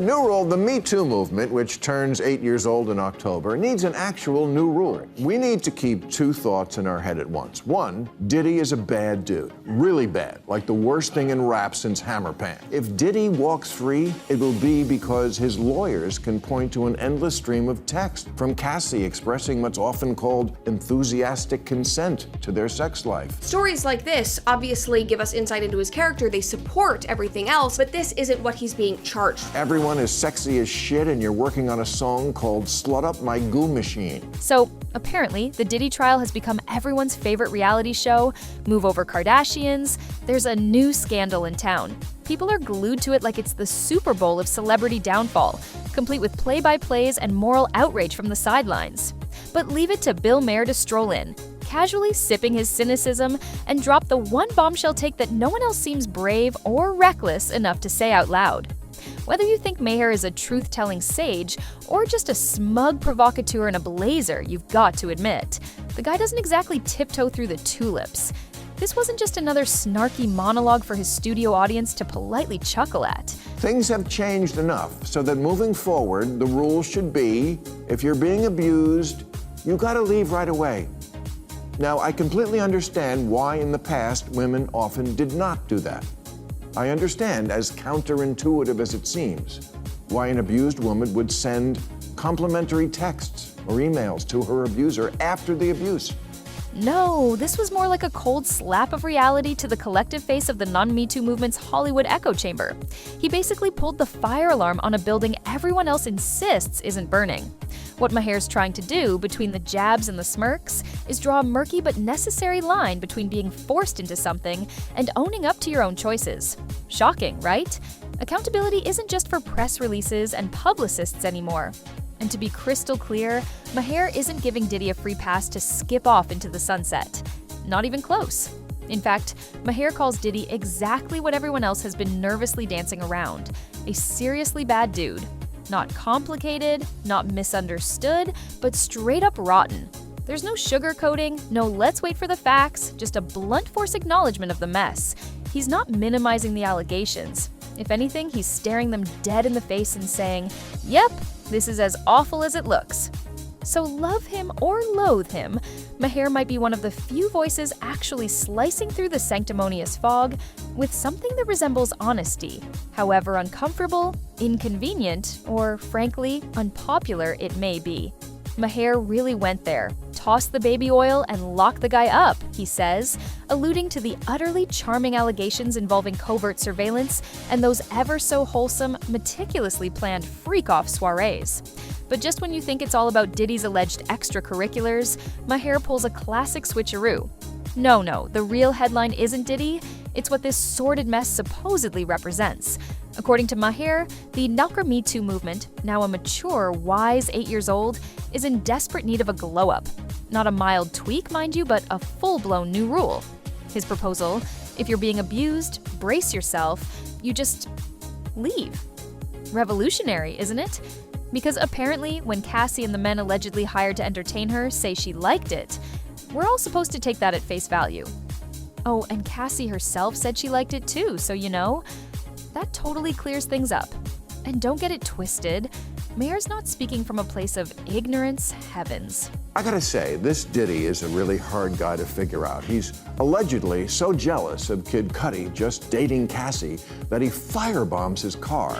New rule, the Me Too movement, which turns 8 years old in October, needs an actual new rule. We need to keep two thoughts in our head at once. One, Diddy is a bad dude, really bad, like the worst thing in rap since Hammer Pants. If Diddy walks free, it will be because his lawyers can point to an endless stream of text from Cassie expressing what's often called enthusiastic consent to their sex life. Stories like this obviously give us insight into his character. They support everything else, but this isn't what he's being charged. Everyone is sexy as shit and you're working on a song called Slut Up My Goo Machine. So, apparently, the Diddy trial has become everyone's favorite reality show. Move over Kardashians. There's a new scandal in town. People are glued to it like it's the Super Bowl of celebrity downfall, complete with play-by-plays and moral outrage from the sidelines. But leave it to Bill Maher to stroll in, casually sipping his cynicism, and drop the one bombshell take that no one else seems brave or reckless enough to say out loud. Whether you think Maher is a truth-telling sage or just a smug provocateur in a blazer, you've got to admit, the guy doesn't exactly tiptoe through the tulips. This wasn't just another snarky monologue for his studio audience to politely chuckle at. Things have changed enough so that moving forward, the rule should be, if you're being abused, you gotta leave right away. Now, I completely understand why in the past women often did not do that. I understand, as counterintuitive as it seems, why an abused woman would send complimentary texts or emails to her abuser after the abuse. No, this was more like a cold slap of reality to the collective face of the non-Me Too movement's Hollywood echo chamber. He basically pulled the fire alarm on a building everyone else insists isn't burning. What Maher's trying to do, between the jabs and the smirks, is draw a murky but necessary line between being forced into something and owning up to your own choices. Shocking, right? Accountability isn't just for press releases and publicists anymore. And to be crystal clear, Maher isn't giving Diddy a free pass to skip off into the sunset. Not even close. In fact, Maher calls Diddy exactly what everyone else has been nervously dancing around: a seriously bad dude. Not complicated, not misunderstood, but straight up rotten. There's no sugarcoating, no let's wait for the facts, just a blunt force acknowledgement of the mess. He's not minimizing the allegations. If anything, he's staring them dead in the face and saying, "Yep, this is as awful as it looks." So love him or loathe him, Maher might be one of the few voices actually slicing through the sanctimonious fog with something that resembles honesty, however uncomfortable, inconvenient, or frankly, unpopular it may be. Maher really went there, tossed the baby oil and locked the guy up, he says, alluding to the utterly charming allegations involving covert surveillance and those ever so wholesome, meticulously planned freak-off soirees. But just when you think it's all about Diddy's alleged extracurriculars, Maher pulls a classic switcheroo. No, the real headline isn't Diddy, it's what this sordid mess supposedly represents. According to Maher, the Me Too movement, now a mature, wise 8 years old, is in desperate need of a glow-up. Not a mild tweak, mind you, but a full-blown new rule. His proposal: if you're being abused, brace yourself, you just leave. Revolutionary, isn't it? Because apparently, when Cassie and the men allegedly hired to entertain her say she liked it, we're all supposed to take that at face value. Oh, and Cassie herself said she liked it too, so you know, that totally clears things up. And don't get it twisted, Maher's not speaking from a place of ignorance, heavens. I gotta say, this Diddy is a really hard guy to figure out. He's allegedly so jealous of Kid Cudi just dating Cassie that he firebombs his car.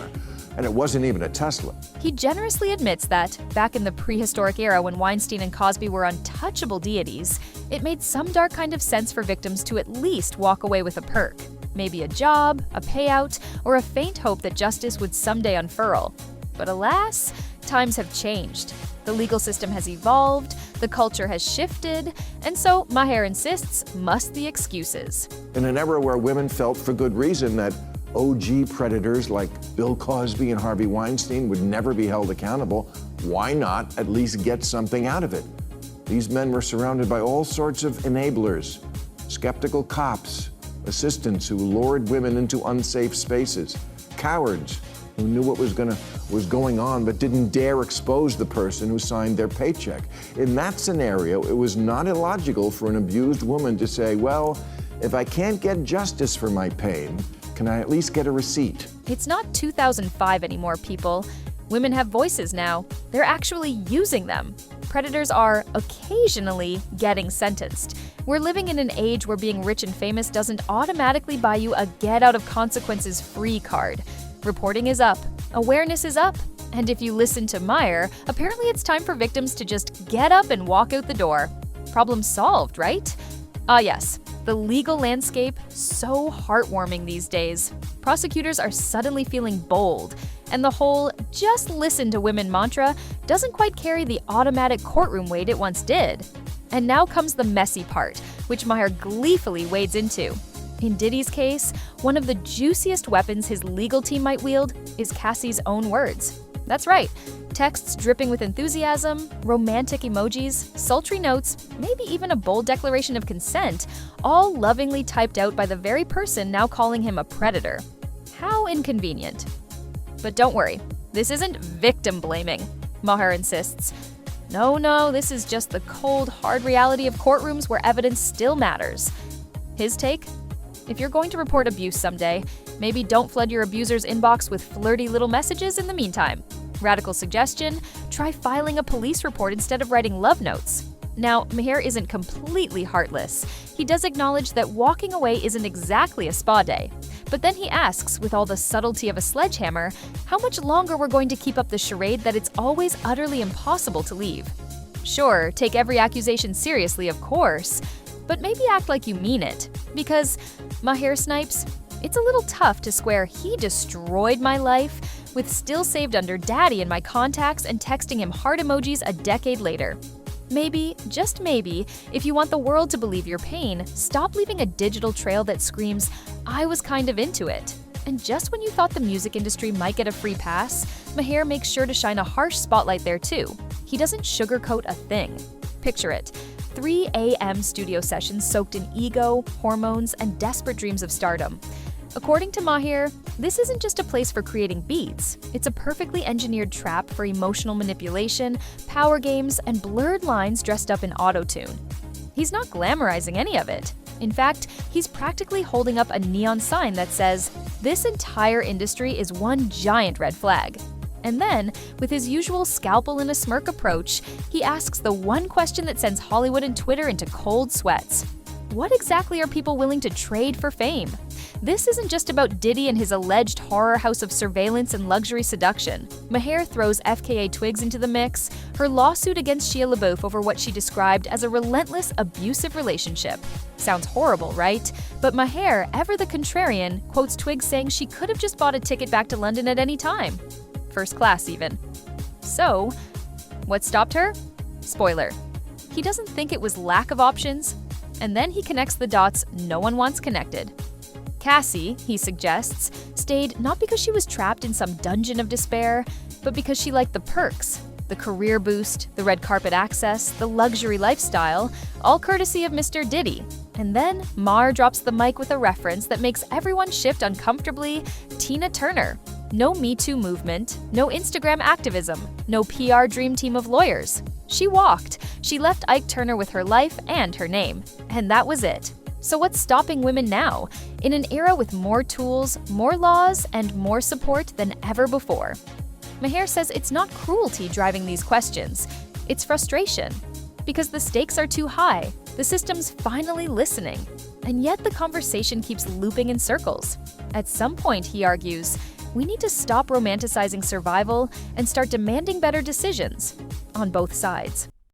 And it wasn't even a Tesla. He generously admits that, back in the prehistoric era when Weinstein and Cosby were untouchable deities, it made some dark kind of sense for victims to at least walk away with a perk. Maybe a job, a payout, or a faint hope that justice would someday unfurl. But alas, times have changed. The legal system has evolved, the culture has shifted, and so, Maher insists, must the excuses. In an era where women felt for good reason that OG predators like Bill Cosby and Harvey Weinstein would never be held accountable, why not at least get something out of it? These men were surrounded by all sorts of enablers, skeptical cops, assistants who lured women into unsafe spaces, cowards who knew what was going on but didn't dare expose the person who signed their paycheck. In that scenario, it was not illogical for an abused woman to say, well, if I can't get justice for my pain, Can I at least get a receipt? It's not 2005 anymore, people. Women have voices now. They're actually using them. Predators are occasionally getting sentenced. We're living in an age where being rich and famous doesn't automatically buy you a get-out-of-consequences-free card. Reporting is up. Awareness is up. And if you listen to Maher, apparently it's time for victims to just get up and walk out the door. Problem solved, right? Ah yes, the legal landscape, so heartwarming these days. Prosecutors are suddenly feeling bold, and the whole "just listen to women" mantra doesn't quite carry the automatic courtroom weight it once did. And now comes the messy part, which Maher gleefully wades into. In Diddy's case, one of the juiciest weapons his legal team might wield is Cassie's own words. That's right, texts dripping with enthusiasm, romantic emojis, sultry notes, maybe even a bold declaration of consent, all lovingly typed out by the very person now calling him a predator. How inconvenient. But don't worry, this isn't victim blaming, Maher insists. No, this is just the cold, hard reality of courtrooms where evidence still matters. His take? If you're going to report abuse someday, maybe don't flood your abuser's inbox with flirty little messages in the meantime. Radical suggestion: try filing a police report instead of writing love notes. Now, Maher isn't completely heartless. He does acknowledge that walking away isn't exactly a spa day. But then he asks, with all the subtlety of a sledgehammer, how much longer we're going to keep up the charade that it's always utterly impossible to leave. Sure, take every accusation seriously, of course, but maybe act like you mean it. Because, Maher snipes, it's a little tough to square "he destroyed my life" with still saved under daddy in my contacts and texting him heart emojis a decade later. Maybe, just maybe, if you want the world to believe your pain, stop leaving a digital trail that screams, "I was kind of into it." And just when you thought the music industry might get a free pass, Maher makes sure to shine a harsh spotlight there too. He doesn't sugarcoat a thing. Picture it. 3 a.m. studio sessions soaked in ego, hormones, and desperate dreams of stardom. According to Maher, this isn't just a place for creating beats. It's a perfectly engineered trap for emotional manipulation, power games, and blurred lines dressed up in auto-tune. He's not glamorizing any of it. In fact, he's practically holding up a neon sign that says, "This entire industry is one giant red flag." And then, with his usual scalpel and a smirk approach, he asks the one question that sends Hollywood and Twitter into cold sweats. What exactly are people willing to trade for fame? This isn't just about Diddy and his alleged horror house of surveillance and luxury seduction. Maher throws FKA Twigs into the mix, her lawsuit against Shia LaBeouf over what she described as a relentless, abusive relationship. Sounds horrible, right? But Maher, ever the contrarian, quotes Twigs saying she could have just bought a ticket back to London at any time. First class, even. So, what stopped her? Spoiler. He doesn't think it was lack of options, and then he connects the dots no one wants connected. Cassie, he suggests, stayed not because she was trapped in some dungeon of despair, but because she liked the perks, the career boost, the red carpet access, the luxury lifestyle, all courtesy of Mr. Diddy. And then Maher drops the mic with a reference that makes everyone shift uncomfortably: Tina Turner. No Me Too movement, no Instagram activism, no PR dream team of lawyers. She walked. She left Ike Turner with her life and her name. And that was it. So what's stopping women now, in an era with more tools, more laws, and more support than ever before? Maher says it's not cruelty driving these questions. It's frustration. Because the stakes are too high, the system's finally listening. And yet the conversation keeps looping in circles. At some point, he argues, we need to stop romanticizing survival and start demanding better decisions on both sides.